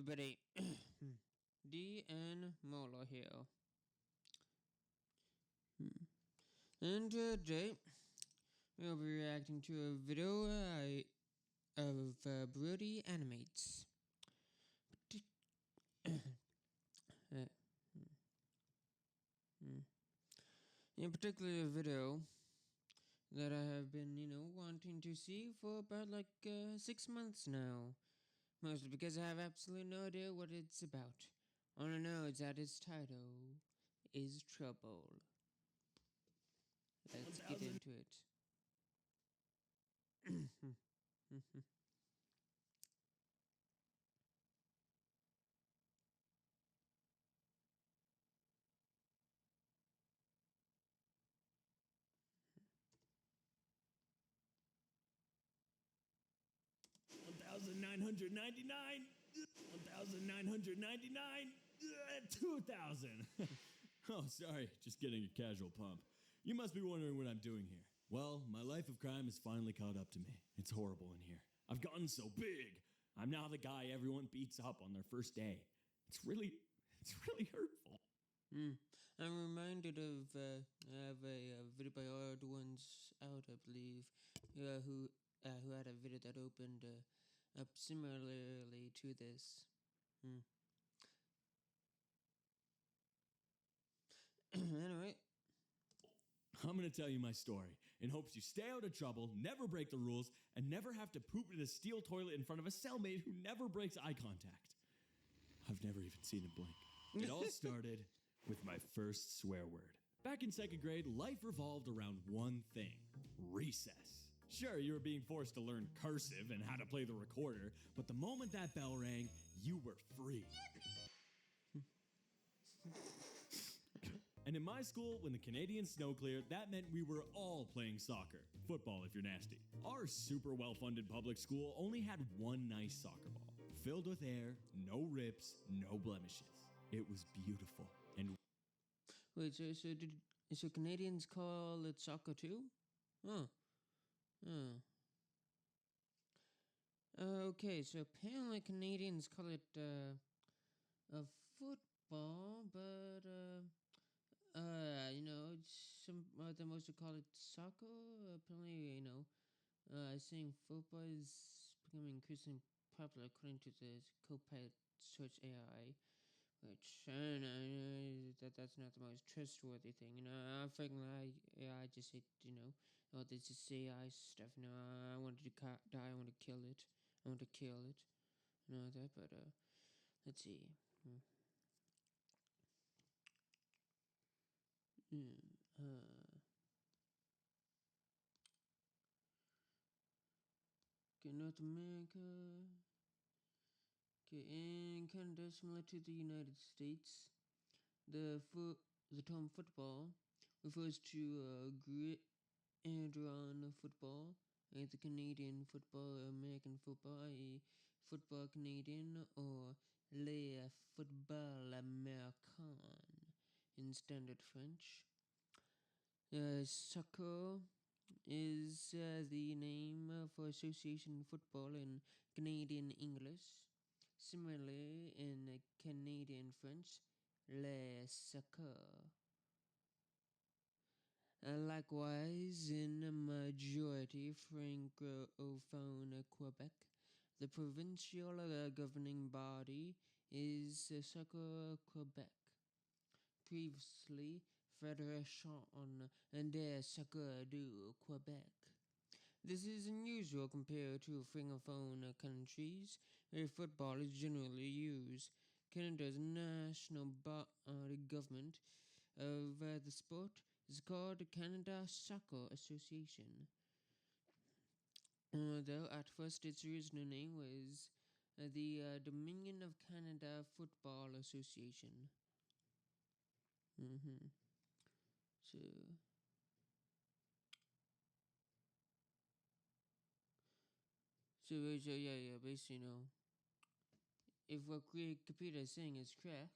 everybody. D and Molo here. And today we'll be reacting to a video of BrodyAnimates. In particular, a video that I have been, wanting to see for about 6 months now. Mostly because I have absolutely no idea what it's about. All I know is that its title is Trouble. Let's get into it. 1,999, 1,999, 2,000. Oh, sorry, just getting a casual pump. You must be wondering what I'm doing here. Well, my life of crime has finally caught up to me. It's horrible in here. I've gotten so big. I'm now the guy everyone beats up on their first day. It's really hurtful. I'm reminded of a video by Odd Ones Out, I believe, who had a video that opened up similarly to this. Anyway, I'm going to tell you my story in hopes you stay out of trouble, never break the rules, and never have to poop in a steel toilet in front of a cellmate who never breaks eye contact. I've never even seen him blink. It all started with my first swear word. Back in second grade, life revolved around one thing: recess. Sure, you were being forced to learn cursive and how to play the recorder, but the moment that bell rang, you were free. And in my school, when the Canadian snow cleared, that meant we were all playing soccer. Football, if you're nasty. Our super well-funded public school only had one nice soccer ball, filled with air, no rips, no blemishes. It was beautiful. And wait, so Canadians call it soccer too? Okay, so apparently Canadians call it a football, but some of them also call it soccer. Apparently, saying football is becoming increasingly popular according to the Copilot search AI, which I don't know, that's not the most trustworthy thing. I'm thinking AI just said, oh, this is AI stuff. I wanted to die. I want to kill it. I want to kill it. That. But let's see. Okay, North America. Okay, in Canada, similar to the United States, the term football refers to grit and run football, and the Canadian football, American football, i.e. football Canadian, or le football américain in standard French. Soccer is the name for association football in Canadian English. Similarly, in Canadian French, le soccer. Likewise, in a majority francophone Quebec, the provincial governing body is Soccer Quebec. Previously, Fédération des Soccer du Québec. This is unusual compared to francophone countries where football is generally used. Canada's national government of the sport is called the Canada Soccer Association. Though at first its original name was the Dominion of Canada Football Association. So yeah, basically, if what computer is saying is correct,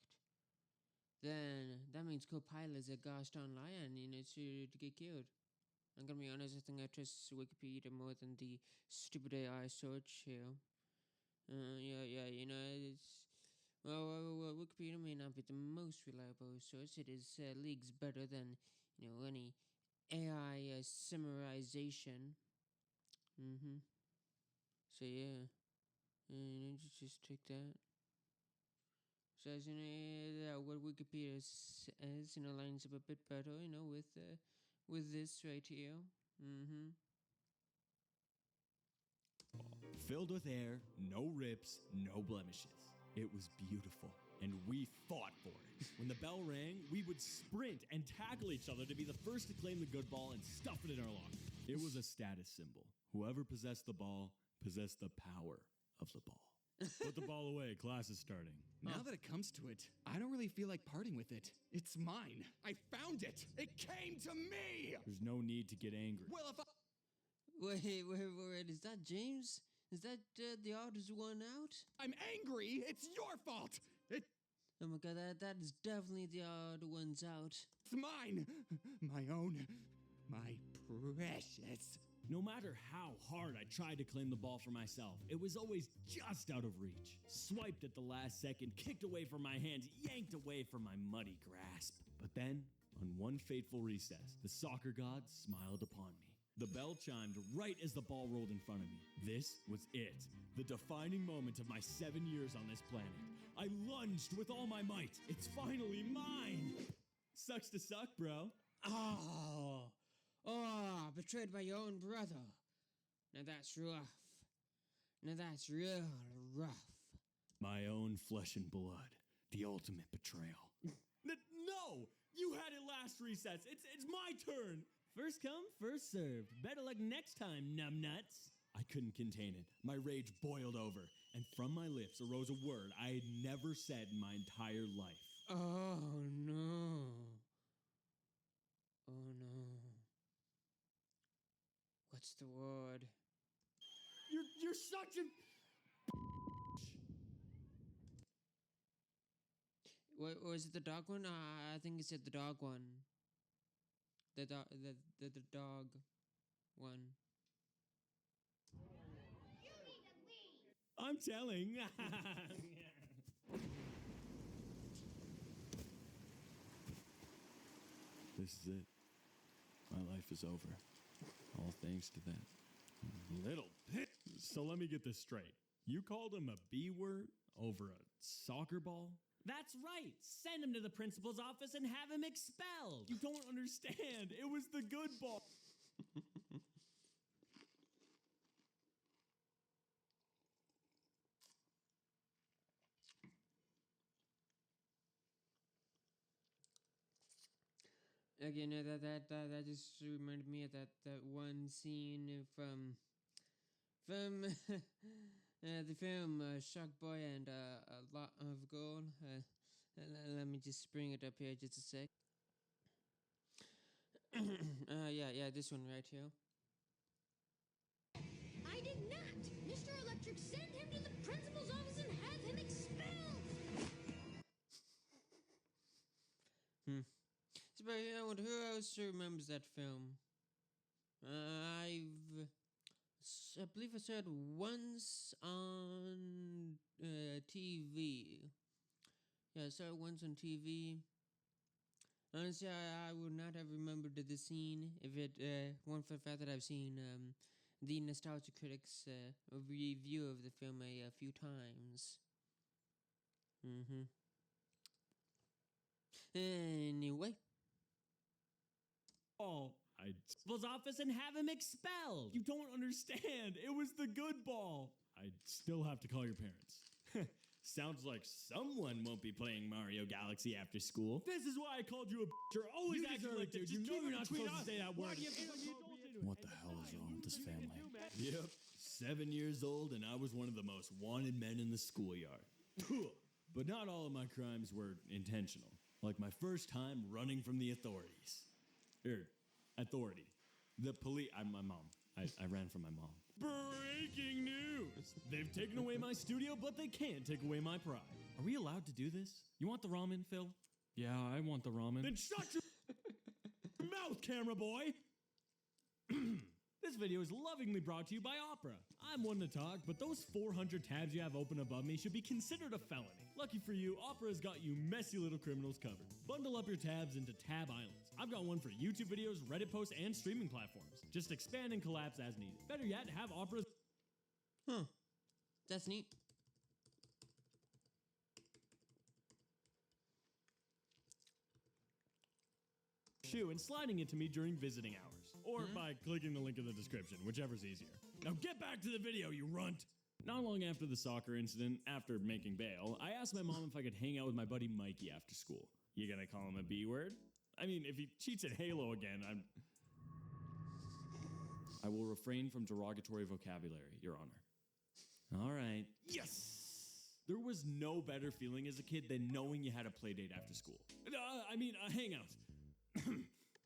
then that means Copilot is a gosh darn liar and to get killed. I'm gonna be honest, I think I trust Wikipedia more than the stupid AI search here. It's Well, Wikipedia may not be the most reliable source. It is leagues better than any AI summarization. So yeah, just take that. So as what Wikipedia says, lines up a bit better, with this right here. Filled with air, no rips, no blemishes. It was beautiful, and we fought for it. When the bell rang, we would sprint and tackle each other to be the first to claim the good ball and stuff it in our locker. It was a status symbol. Whoever possessed the ball possessed the power of the ball. Put the ball away. Class is starting. Now that it comes to it, I don't really feel like parting with it. It's mine. I found it. It came to me. There's no need to get angry. Well, if I... Wait, is that James? Is that the oddest one out? I'm angry. It's your fault. Oh my god, that is definitely the odd ones out. It's mine. My own. My precious. No matter how hard I tried to claim the ball for myself, it was always just out of reach. Swiped at the last second, kicked away from my hands, yanked away from my muddy grasp. But then, on one fateful recess, the soccer god smiled upon me. The bell chimed right as the ball rolled in front of me. This was it, the defining moment of my 7 years on this planet. I lunged with all my might. It's finally mine! Sucks to suck, bro. Betrayed by your own brother. Now that's rough. Now that's real rough. My own flesh and blood. The ultimate betrayal. No! You had it last recess. It's my turn. First come, first served. Better luck next time, numbnuts. I couldn't contain it. My rage boiled over, and from my lips arose a word I had never said in my entire life. Oh no. Oh no. What's the word? You're such a... What was it, the dog one? I think it said the dog one. The dog one. I'm telling. This is it. My life is over. All thanks to that little bit. So let me get this straight. You called him a B word over a soccer ball? That's right. Send him to the principal's office and have him expelled. You don't understand. It was the good ball. Again, that just reminded me of that one scene from the film Shark Boy and A Lot of Gold. Let me just bring it up here just a sec. Yeah, this one right here. I did not! Mr. Electric, send him to the principal's office and have him expelled! But I wonder who else remembers that film. I believe I saw it once on TV. Yeah, I saw it once on TV. Honestly, I would not have remembered the scene if it weren't for the fact that I've seen the Nostalgia Critics review of the film a few times. Anyway. Principal's office and have him expelled. You don't understand. It was the good ball. I'd still have to call your parents. Sounds like someone won't be playing Mario Galaxy after school. This is why I called you a bitch. You're always acting like this. You know you're not supposed to say that word. What the hell is wrong with this family? Yep, 7 years old, and I was one of the most wanted men in the schoolyard. But not all of my crimes were intentional. Like my first time running from the authorities. Authority. The police. My mom. I ran from my mom. Breaking news! They've taken away my studio, but they can't take away my pride. Are we allowed to do this? You want the ramen, Phil? Yeah, I want the ramen. Then shut your mouth, camera boy! This video is lovingly brought to you by Opera. I'm one to talk, but those 400 tabs you have open above me should be considered a felony. Lucky for you, Opera's got you messy little criminals covered. Bundle up your tabs into tab islands. I've got one for YouTube videos, Reddit posts, and streaming platforms. Just expand and collapse as needed. Better yet, have Opera's... Huh. That's neat. shoe and sliding it to me during visiting hours. Or by clicking the link in the description, whichever's easier. Now get back to the video, you runt! Not long after the soccer incident, after making bail, I asked my mom if I could hang out with my buddy Mikey after school. You gonna call him a B word? I mean, if he cheats at Halo again, I will refrain from derogatory vocabulary, Your Honor. All right. Yes! There was no better feeling as a kid than knowing you had a play date after school. A hangout.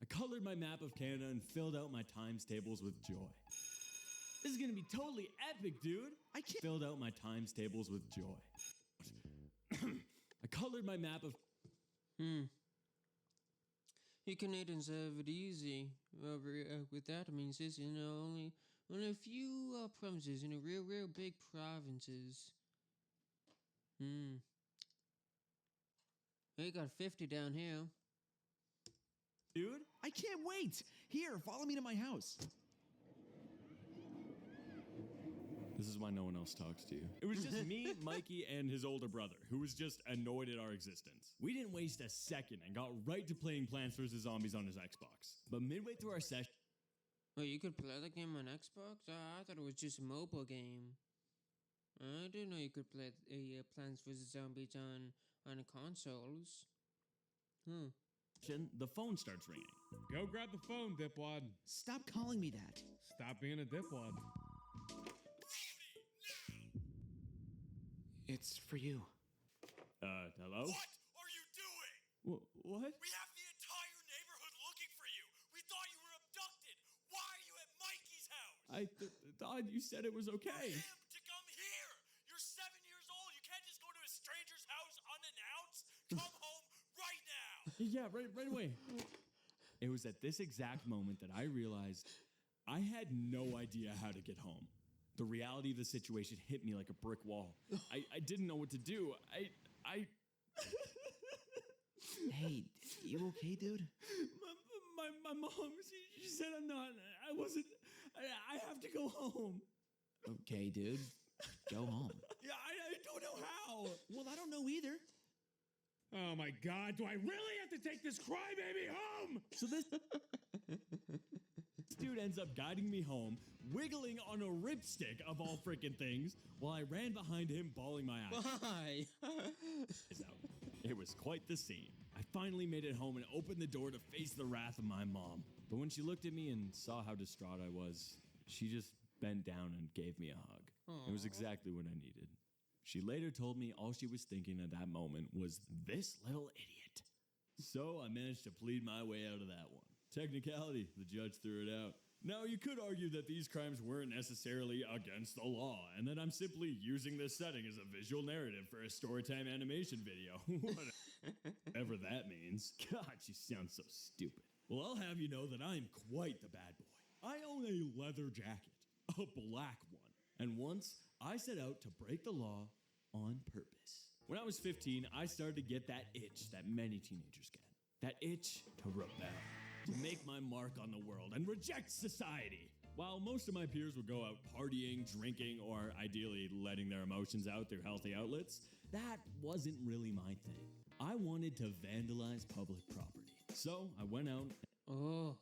I colored my map of Canada and filled out my times tables with joy. This is gonna be totally epic, dude. I can't. Filled out my times tables with joy. I colored my map of... You Canadians have it easy with that. I mean, sis, only a few provinces, real big provinces. We got 50 down here. Dude, I can't wait. Here, follow me to my house. This is why no one else talks to you. It was just me, Mikey, and his older brother, who was just annoyed at our existence. We didn't waste a second and got right to playing Plants vs. Zombies on his Xbox. But midway through our session... Oh, you could play the game on Xbox? I thought it was just a mobile game. I didn't know you could play Plants vs. Zombies on the consoles. The phone starts ringing. Go grab the phone, dipwad. Stop calling me that. Stop being a dipwad. It's for you. Hello? What are you doing? What? We have the entire neighborhood looking for you. We thought you were abducted. Why are you at Mikey's house? I thought you said it was okay. For him to come here. You're 7 years old. You can't just go to a stranger's house unannounced. Come home right now. Yeah, right away. It was at this exact moment that I realized I had no idea how to get home. The reality of the situation hit me like a brick wall. I didn't know what to do. I Hey, you okay, dude? My mom, she said I have to go home. Okay, dude. Go home. Yeah, I don't know how. Well, I don't know either. Oh my God, do I really have to take this crybaby home? So this dude ends up guiding me home, wiggling on a ripstick of all freaking things, while I ran behind him, bawling my eyes Why? out. It was quite the scene. I finally made it home and opened the door to face the wrath of my mom. But when she looked at me and saw how distraught I was, she just bent down and gave me a hug. It was exactly what I needed. She later told me all she was thinking at that moment was, this little idiot. So I managed to plead my way out of that one. Technicality, the judge threw it out. Now, you could argue that these crimes weren't necessarily against the law, and that I'm simply using this setting as a visual narrative for a storytime animation video. Whatever that means. God, you sound so stupid. Well, I'll have you know that I'm quite the bad boy. I own a leather jacket, a black one. And once, I set out to break the law on purpose. When I was 15, I started to get that itch that many teenagers get. That itch to rebel. To make my mark on the world and reject society. While most of my peers would go out partying, drinking, or ideally letting their emotions out through healthy outlets, that wasn't really my thing. I wanted to vandalize public property. So I went out. Oh,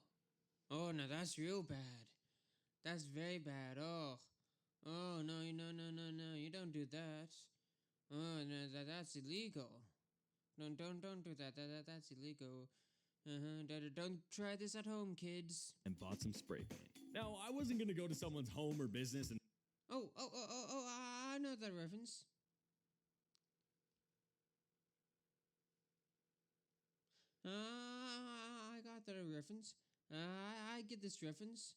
no, that's real bad. That's very bad. Oh, no, you don't do that. Oh, no, that's illegal. Don't do that. That's illegal. Don't try this at home, kids. And bought some spray paint. Now, I wasn't gonna go to someone's home or business and... Oh, I know that reference. I got that reference. I get this reference.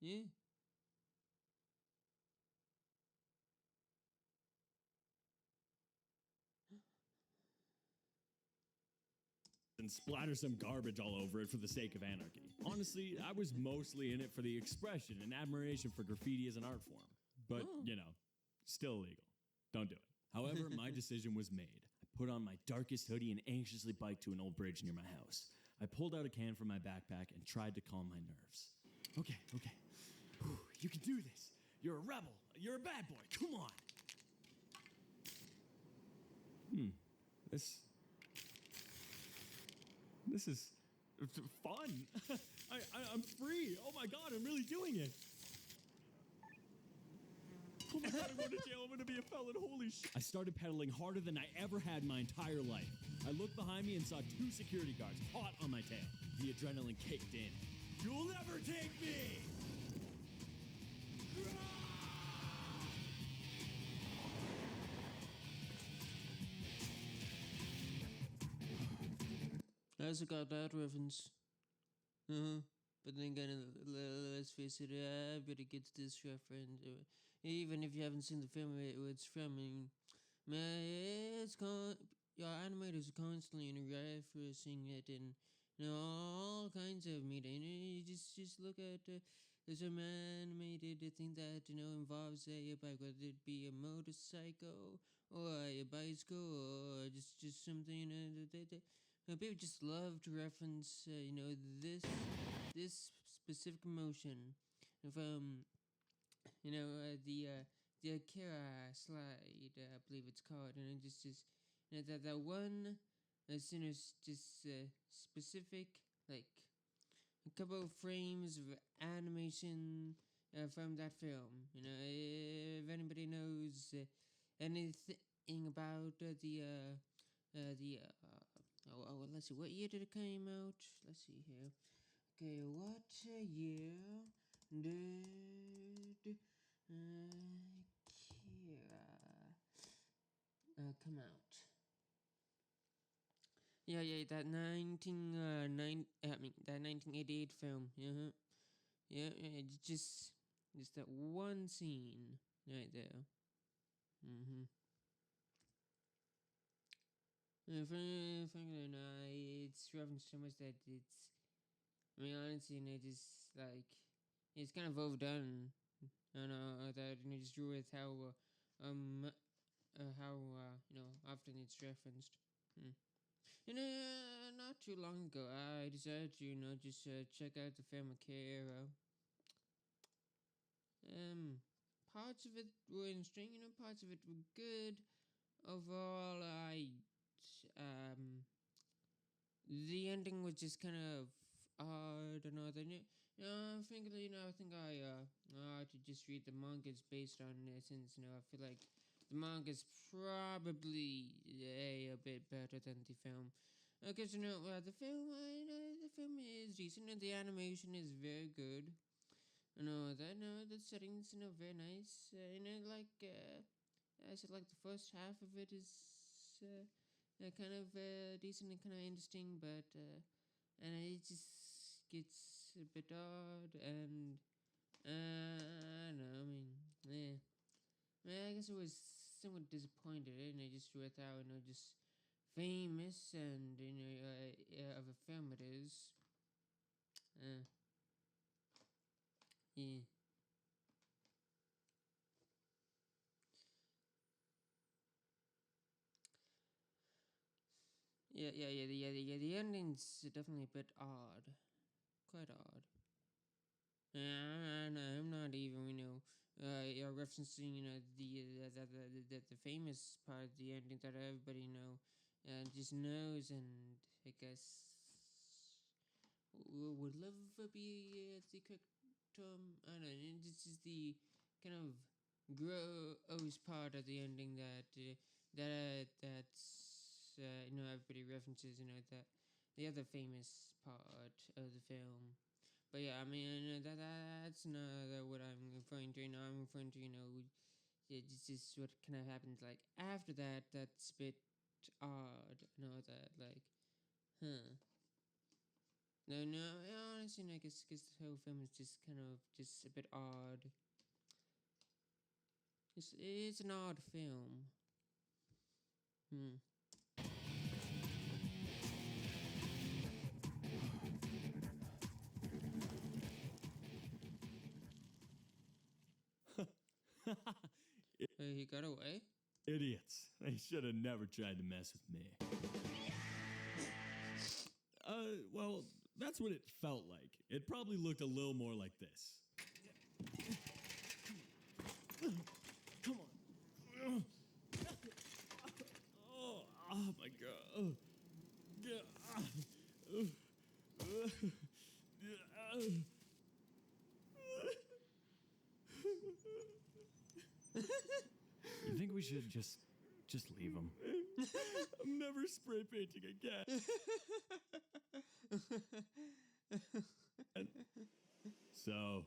Yeah. and splatter some garbage all over it for the sake of anarchy. Honestly, I was mostly in it for the expression and admiration for graffiti as an art form. But, still illegal. Don't do it. However, my decision was made. I put on my darkest hoodie and anxiously biked to an old bridge near my house. I pulled out a can from my backpack and tried to calm my nerves. Okay. Whew, you can do this. You're a rebel. You're a bad boy. Come on. This is fun. I'm free. Oh my God, I'm really doing it. Oh my God, I'm going to jail. I'm going to be a felon. Holy shit. I started pedaling harder than I ever had in my entire life. I looked behind me and saw 2 security guards hot on my tail. The adrenaline kicked in. You'll never take me! I also got that reference. But then again, let's face it, everybody gets this reference. Even if you haven't seen the film it's from, man, your animators are constantly referencing it in all kinds of media. You just look at some animated thing that involves a bike, whether it be a motorcycle or a bicycle or just something. People just love to reference this specific motion from the Akira slide, I believe it's called, and just that one specific, like, a couple of frames of animation from that film. If anybody knows anything about let's see, what year did it come out? Let's see here. Okay, what year did Akira come out? Yeah, that 1988 film. Yeah, just that one scene right there. Frankly, no, it's referenced so much that it's. Honestly, just like it's kind of overdone. I know that just drew with how often it's referenced. Not too long ago, I decided to just check out the film Akira. Parts of it were interesting. Parts of it were good. Overall, the ending was just kind of odd and all that. Frankly, I think I to just read the mangas based on it, since I feel like the manga's probably a bit better than the film. Because the film is decent, the animation is very good. The settings very nice. I said, like, the first half of it is kind of decent and kind of interesting, but and it just gets a bit odd, and I don't know. I guess I was somewhat disappointed, just with how just famous and of a film it is. Yeah. The ending's definitely a bit odd, quite odd. I'm not even referencing the famous part of the ending that everybody just knows, and I guess would love be the correct term. I don't know. This is the kind of gross part of the ending that's everybody references. That the other famous part of the film. But yeah, that's not what I'm referring to. I'm referring to this is what kind of happens like after that. That's a bit odd. That like, huh. No, honestly, I guess the whole film is just kind of just a bit odd. It's an odd film. he got away. Idiots. They should have never tried to mess with me. Well, that's what it felt like. It probably looked a little more like this. Come on. Oh my god. You think we should just leave him? I'm never spray painting again. So,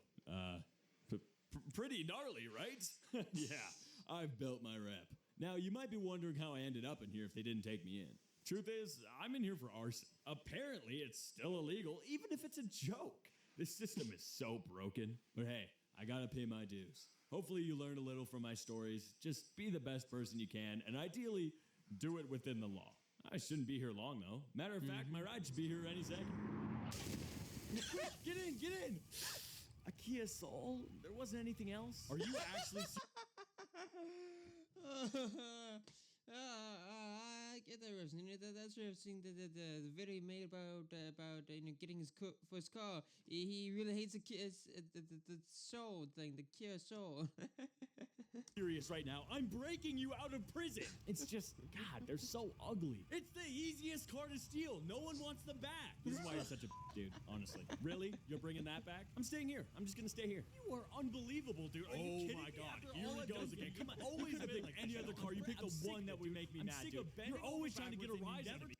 pretty gnarly, right? Yeah, I've built my rep. Now, you might be wondering how I ended up in here if they didn't take me in. Truth is, I'm in here for arson. Apparently, it's still illegal, even if it's a joke. This system is so broken. But hey, I gotta pay my dues. Hopefully you learned a little from my stories. Just be the best person you can, and ideally, do it within the law. I shouldn't be here long, though. Matter of fact, my ride should be here any second. Get in, get in! Akira Soul? There wasn't anything else? Are you actually... I get that reference. That's referencing the video he made about getting his first car. He really hates the soul thing, the Kia soul. Serious right now. I'm breaking you out of prison. It's just, God, they're so ugly. It's the easiest car to steal. No one wants them back. This is why you're such a dude, honestly. Really? You're bringing that back? I'm staying here. I'm just gonna stay here. You are unbelievable, dude. Are you kidding me? God. Here he goes again. Come on. Always been like any other car. You pick the one that would make me mad, dude. You're always trying to get a rise out of me.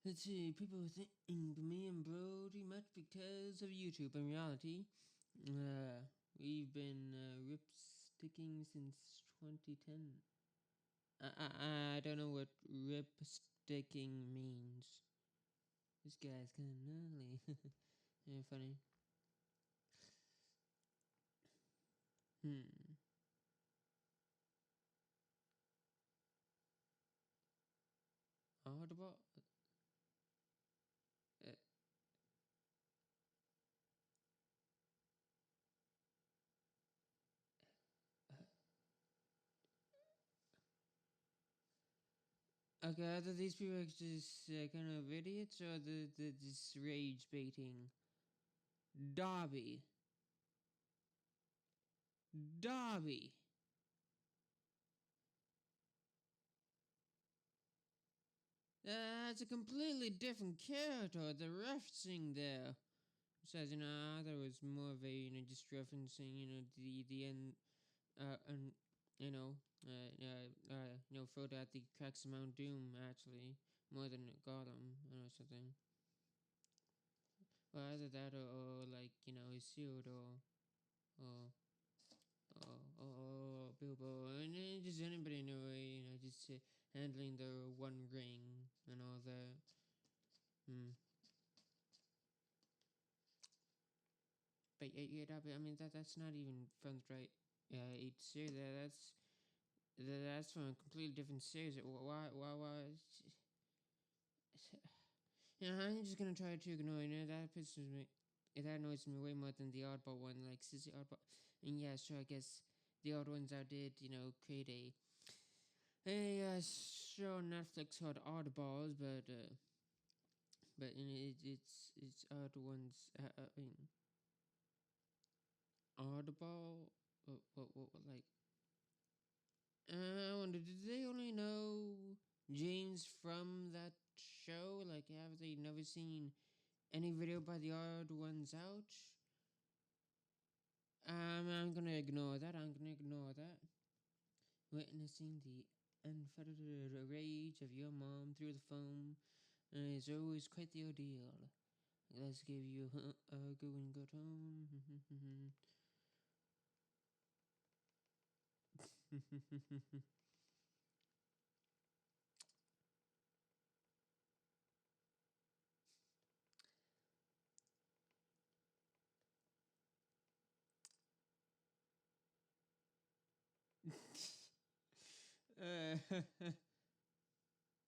Let's see, people think me and Brody much because of YouTube. In reality, we've been rip-sticking since 2010. I don't know what rip-sticking means. This guy's kind of gnarly. Yeah, funny. Audible? Okay, either these people are just kind of idiots or the just rage baiting. Dobby. That's a completely different character. The referencing there. Besides, there was more of a, just referencing, the end, and, throw out the cracks of Mount Doom, actually, more than Gotham, or something. Well, either that or like, Shield or Bilbo, and just anybody in a way, just handling the One Ring and all that. But yeah, I mean that's not even from the right series. That's from a completely different series. Why? I'm just gonna try to ignore. That pisses me. That annoys me way more than the Oddball one, like Sissy Oddball. And yeah, sure, I guess the odd ones out did, create a show on Netflix called Oddballs, but it's odd ones. I mean, Oddball. What like? I wonder, did they only know James from that show? Like, have they never seen any video by the Odd Ones Out? I'm gonna ignore that. Witnessing the unfettered rage of your mom through the phone is always quite the ordeal. Let's give you a go and go home.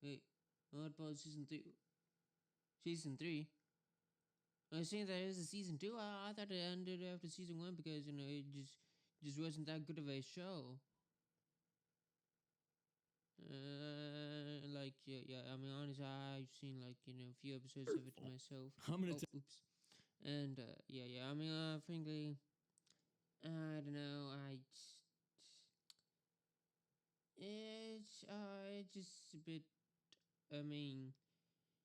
Wait, Oddball season 3. Season 3? I was saying there is a season 2. I thought it ended after season 1 because, you know, it just wasn't that good of a show. Like, yeah, I mean, honestly, I've seen, like, you know, a few episodes of it myself. I'm gonna oops. And, yeah, I mean, frankly, I don't know, it's just a bit, I mean,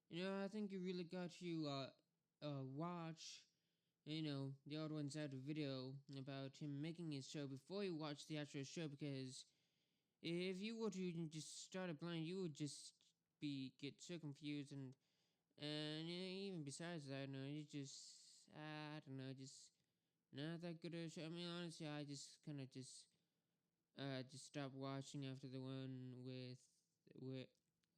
you know, I think you really got to, watch, you know, the old ones out of video about him making his show before you watch the actual show, because if you were to just start it blind, you would just get so confused, and you know, even besides that, you know, you just, I don't know, just not that good of a show. I mean, honestly, I just kind of just stopped watching after the one with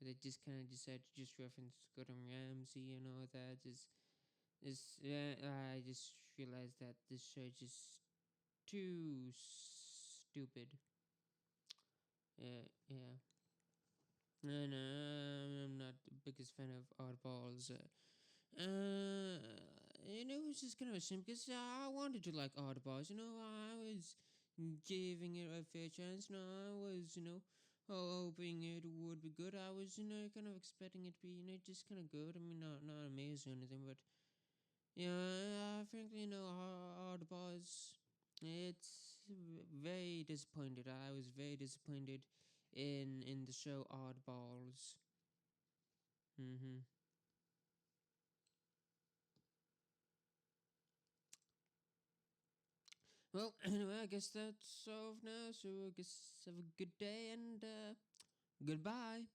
they just kind of decided to just reference Gordon Ramsay and all that. I just realized that this show is just too stupid. Yeah. And I'm not the biggest fan of oddballs. You know, it was just kind of a shame because I wanted to like oddballs. You know, I was giving it a fair chance. No, I was, you know, hoping it would be good. I was, you know, kind of expecting it to be, you know, just kind of good. I mean, not amazing or anything, but yeah, frankly, you know, oddballs. It's very disappointed. I was very disappointed in the show Oddballs. Well, anyway, I guess that's all now. So I guess have a good day and goodbye.